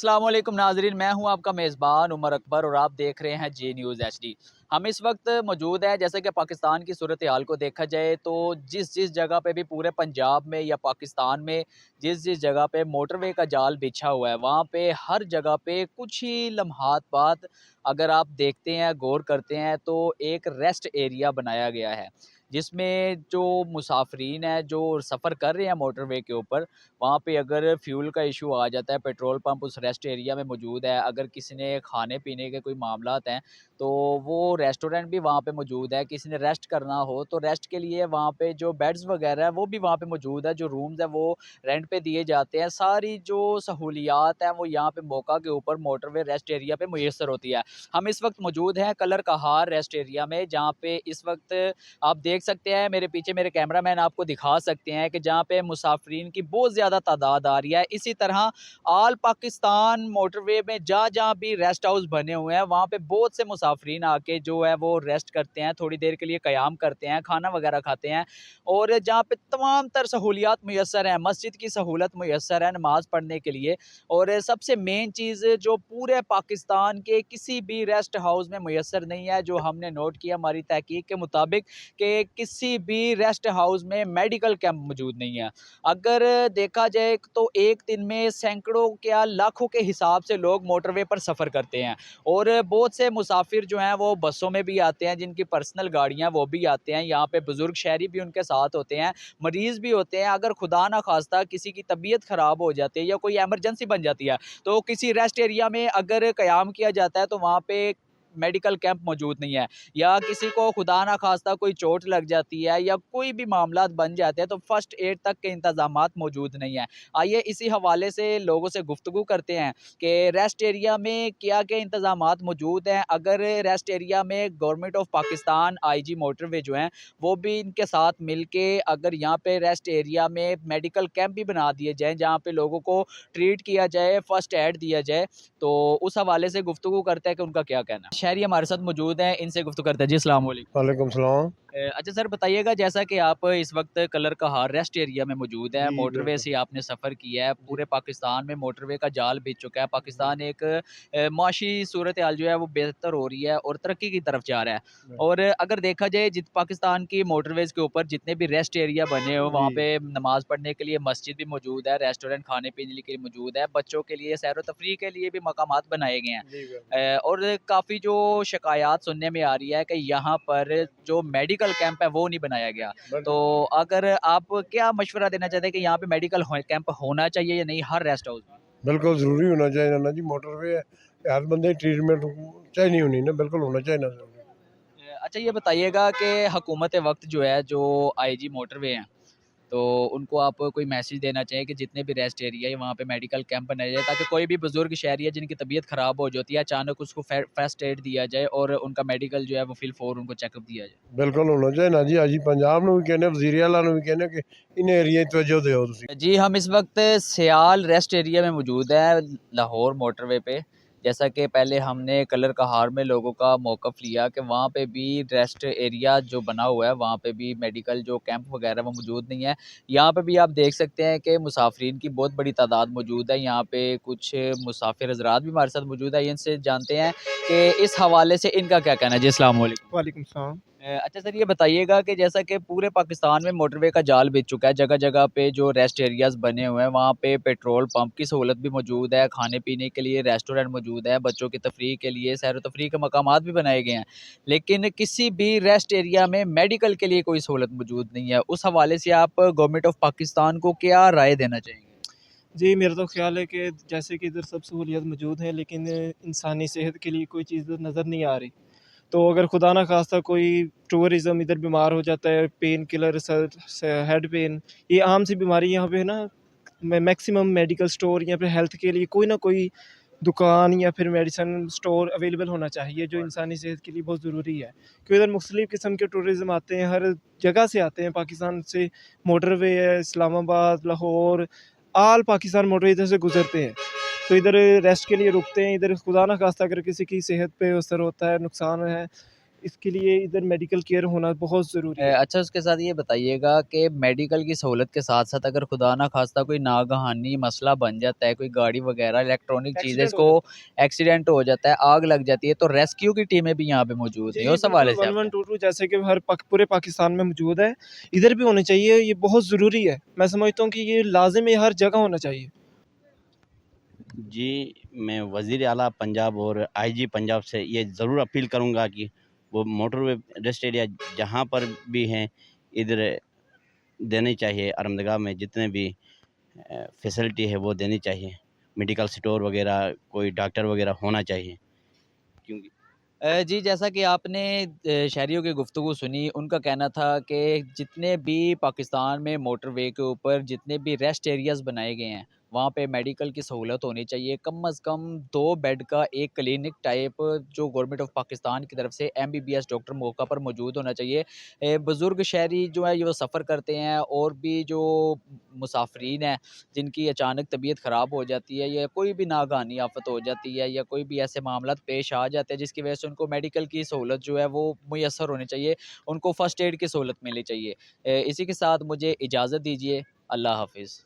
अस्सलाम वालेकुम नाजरीन, मैं हूं आपका मेज़बान उमर अकबर और आप देख रहे हैं जी न्यूज़ HD। हम इस वक्त मौजूद हैं, जैसे कि पाकिस्तान की सूरत हाल को देखा जाए तो जिस जिस जगह पे भी पूरे पंजाब में या पाकिस्तान में जिस जिस जगह पे मोटरवे का जाल बिछा हुआ है, वहाँ पे हर जगह पे कुछ ही लम्हात बाद अगर आप देखते हैं, गौर करते हैं तो एक रेस्ट एरिया बनाया गया है, जिसमें जो मुसाफरीन है जो सफ़र कर रहे हैं मोटरवे के ऊपर, वहाँ पे अगर फ्यूल का इशू आ जाता है, पेट्रोल पंप उस रेस्ट एरिया में मौजूद है। अगर किसी ने खाने पीने के कोई मामलात हैं, तो वो रेस्टोरेंट भी वहाँ पे मौजूद है। किसी ने रेस्ट करना हो तो रेस्ट के लिए वहाँ पे जो बेड्स वगैरह है वो भी वहाँ पे मौजूद है। जो रूम्स हैं वो रेंट पे दिए जाते हैं। सारी जो सहूलियात हैं वो यहाँ पे मौका के ऊपर मोटरवे रेस्ट एरिया पे मुयस्सर होती है। हम इस वक्त मौजूद हैं कलर कहार रेस्ट एरिया में, जहाँ पे इस वक्त आप देख सकते हैं, मेरे पीछे मेरे कैमरामैन आपको दिखा सकते हैं कि जहाँ पे मुसाफरीन की बहुत ज़्यादा तादाद आ रही है। इसी तरह ऑल पाकिस्तान मोटरवे में जहाँ-जहाँ भी रेस्ट हाउस बने हुए हैं, वहाँ पे बहुत से मुसाफरीन आके जो है वो रेस्ट करते हैं, थोड़ी देर के लिए क़याम करते हैं, खाना वगैरह खाते हैं और जहाँ पे तमाम तर सहूलियात मुयस्सर हैं, मस्जिद की सहूलत मुयस्सर है नमाज़ पढ़ने के लिए। और सबसे मेन चीज़ जो पूरे पाकिस्तान के किसी भी रेस्ट हाउस में मुयस्सर नहीं है, जो हमने नोट किया हमारी तहकीक के मुताबिक, कि किसी भी रेस्ट हाउस में मेडिकल कैंप मौजूद नहीं है। अगर देखा जाए तो एक दिन में सैकड़ों क्या लाखों के हिसाब से लोग मोटरवे पर सफ़र करते हैं और बहुत से मुसाफिर जो हैं वो बसों में भी आते हैं, जिनकी पर्सनल गाड़ियां वो भी आते हैं। यहाँ पे बुजुर्ग शहरी भी उनके साथ होते हैं, मरीज़ भी होते हैं। अगर खुदा ना खास्ता किसी की तबीयत ख़राब हो जाती है या कोई एमरजेंसी बन जाती है, तो किसी रेस्ट एरिया में अगर क़याम किया जाता है तो वहाँ पे मेडिकल कैंप मौजूद नहीं है, या किसी को खुदा ना खास्ता कोई चोट लग जाती है या कोई भी मामलात बन जाते हैं तो फर्स्ट एड तक के इंतजामात मौजूद नहीं है। आइए इसी हवाले से लोगों से गुफ्तगू करते हैं कि रेस्ट एरिया में क्या क्या इंतजामात मौजूद हैं। अगर रेस्ट एरिया में government of Pakistan IG motorway जो हैं वो भी इनके साथ मिल के अगर यहाँ पे रेस्ट एरिया में मेडिकल कैंप भी बना दिए जाएँ, जहाँ पे लोगों को ट्रीट किया जाए, फर्स्ट एड दिया जाए, तो उस हवाले से गुफ्तगू करते हैं कि उनका क्या कहना है। शहरी हमारे साथ मौजूद हैं, इनसे गुफ्तगू करते हैं। जी, अस्सलाम वालेकुम। वालेकुम सलाम। अच्छा सर, बताइएगा, जैसा कि आप इस वक्त कलर कहार रेस्ट एरिया में मौजूद हैं, जी, मोटरवे बिल्कुल। से आपने सफ़र किया है, जी, पूरे पाकिस्तान में मोटरवे का जाल बिछ चुका है, जी, पाकिस्तान एक मुआशी सूरत हाल जो है वो बेहतर हो रही है और तरक्की की तरफ जा रहा है। बिल्कुल। और अगर देखा जाए जित पाकिस्तान की मोटरवेज़ के ऊपर जितने भी रेस्ट एरिया बने हो, जी, वहाँ पे नमाज़ पढ़ने के लिए मस्जिद भी मौजूद है, रेस्टोरेंट खाने पीने के लिए मौजूद है, बच्चों के लिए सैर व तफरीह के लिए भी मकामात बनाए गए हैं। जी, बिल्कुल। और काफ़ी जो शिकायत सुनने में आ रही है कि यहाँ पर जो मेडिकल कैंप है वो नहीं बनाया गया। तो बिल्कुल, अगर आप क्या मशवरा देना चाहते हैं कि यहाँ पे मेडिकल कैंप होना चाहिए या नहीं हर रेस्ट हाउस में? बिल्कुल ज़रूरी होना चाहिए ना जी, मोटरवे है, हर बंदे की ट्रीटमेंट चाहिए होनी ना, बिल्कुल होना चाहिए ना ज़रूरी। अच्छा, ये बताइएगा कि हुकूमत वक्त जो है, जो IG मोटरवे हैं, तो उनको आप कोई मैसेज देना चाहिए कि जितने भी रेस्ट एरिया है वहाँ पे मेडिकल कैंप बनाया जाए, ताकि कोई भी बुजुर्ग शहरी है जिनकी तबीयत ख़राब हो जाती है, अचानक उसको फर्स्ट एड दिया जाए और उनका मेडिकल जो है वो फिल फॉर उनको चेकअप दिया जाए। बिल्कुल होना चाहिए ना जी, अजी पंजाब नूं भी कहने, वज़ीर आला नूं भी कहने कि इन एरिया तवज्जो दिओ तुसीं। जी, हम इस वक्त सियाल रेस्ट एरिया में मौजूद हैं, लाहौर मोटरवे पे। जैसा कि पहले हमने कलर कहार में लोगों का मौक़िफ़ लिया कि वहाँ पे भी रेस्ट एरिया जो बना हुआ है, वहाँ पे भी मेडिकल जो कैंप वगैरह वो मौजूद नहीं है। यहाँ पे भी आप देख सकते हैं कि मुसाफिरीन की बहुत बड़ी तादाद मौजूद है। यहाँ पे कुछ मुसाफिर हज़रात भी हमारे साथ मौजूद है, इनसे जानते हैं कि इस हवाले से इनका क्या कहना है। जी, अस्सलाम वालेकुम। वालेकुम सलाम। अच्छा सर, ये बताइएगा कि जैसा कि पूरे पाकिस्तान में मोटरवे का जाल बिछ चुका है, जगह-जगह पे जो रेस्ट एरियाज़ बने हुए हैं, वहाँ पे पेट्रोल पंप की सहूलत भी मौजूद है, खाने-पीने के लिए रेस्टोरेंट मौजूद है, बच्चों की तफरीह के लिए सैर-व-तफरीह के मकामात भी बनाए गए हैं। लेकिन किसी भी रेस्ट एरिया में मेडिकल के लिए कोई सहूलत मौजूद नहीं है। उस हवाले से आप गवर्नमेंट ऑफ पाकिस्तान को क्या राय देना चाहेंगे? जी, मेरा तो ख़्याल है कि जैसे कि इधर सब सहूलियत मौजूद है, लेकिन इंसानी सेहत के लिए कोई चीज़ नज़र नहीं आ रही। तो अगर खुदा ना ख़ास्ता कोई टूरिज़्म इधर बीमार हो जाता है, पेन किलर, सर स हेड पेन, ये आम सी बीमारी यहाँ पे है ना, मैक्सिमम मेडिकल स्टोर या फिर हेल्थ के लिए कोई ना कोई दुकान या फिर मेडिसिन स्टोर अवेलेबल होना चाहिए, जो इंसानी सेहत के लिए बहुत ज़रूरी है। क्योंकि इधर मुख्तलिफ़ किस्म के टूरिज़्म आते हैं, हर जगह से आते हैं, पाकिस्तान से मोटरवे है, इस्लामाबाद, लाहौर, ऑल पाकिस्तान मोटरवे इधर से गुज़रते हैं। तो इधर रेस्ट के लिए रुकते हैं, इधर खुदा ना ख़ास्ता अगर किसी की सेहत पे असर होता है, नुकसान है, इसके लिए इधर मेडिकल केयर होना बहुत ज़रूरी है। अच्छा, उसके साथ ये बताइएगा कि मेडिकल की सहूलत के साथ-साथ अगर खुदा ना ख़ास्ता कोई नागहानी मसला बन जाता है, कोई गाड़ी वग़ैरह इलेक्ट्रॉनिक चीज़ें एक्सीडेंट हो इसको जाता है। एक्सीडेंट हो जाता है, आग लग जाती है, तो रेस्क्यू की टीमें भी यहाँ पे मौजूद जी, हैं। जी, उस बिल्कुल हवाले से आप क्या 1122 जैसे कि हर पूरे पाकिस्तान में मौजूद है, इधर भी होने चाहिए, ये बहुत ज़रूरी है। मैं समझता हूँ कि ये लाज़िम है, हर जगह होना चाहिए। जी, मैं वज़ीर आला पंजाब और आईजी पंजाब से ये ज़रूर अपील करूँगा कि वो मोटरवे रेस्ट एरिया जहाँ पर भी हैं, इधर देने चाहिए। अरमदगाह में जितने भी फैसिलिटी है वो देनी चाहिए। मेडिकल स्टोर वग़ैरह, कोई डॉक्टर वग़ैरह होना चाहिए। क्योंकि जी, जैसा कि आपने शहरियों की गुफ्तगू सुनी, उनका कहना था कि जितने भी पाकिस्तान में मोटरवे के ऊपर जितने भी रेस्ट एरियाज़ बनाए गए हैं, वहाँ पे मेडिकल की सहूलत होनी चाहिए। कम अज़ कम 2 बेड का एक क्लिनिक टाइप जो गवर्नमेंट ऑफ पाकिस्तान की तरफ से एमबीबीएस डॉक्टर मौका पर मौजूद होना चाहिए। बुज़ुर्ग शहरी जो है, ये वो सफ़र करते हैं और भी जो मुसाफ़िरीन हैं, जिनकी अचानक तबीयत ख़राब हो जाती है या कोई भी नागहानी आफ़त हो जाती है या कोई भी ऐसे मामलात पेश आ जाते हैं जिसकी वजह से उनको मेडिकल की सहूलत जो है वो मुयस्सर होनी चाहिए, उनको फ़र्स्ट एड की सहूलत मिलनी चाहिए। इसी के साथ मुझे इजाज़त दीजिए। अल्लाह हाफ़िज़।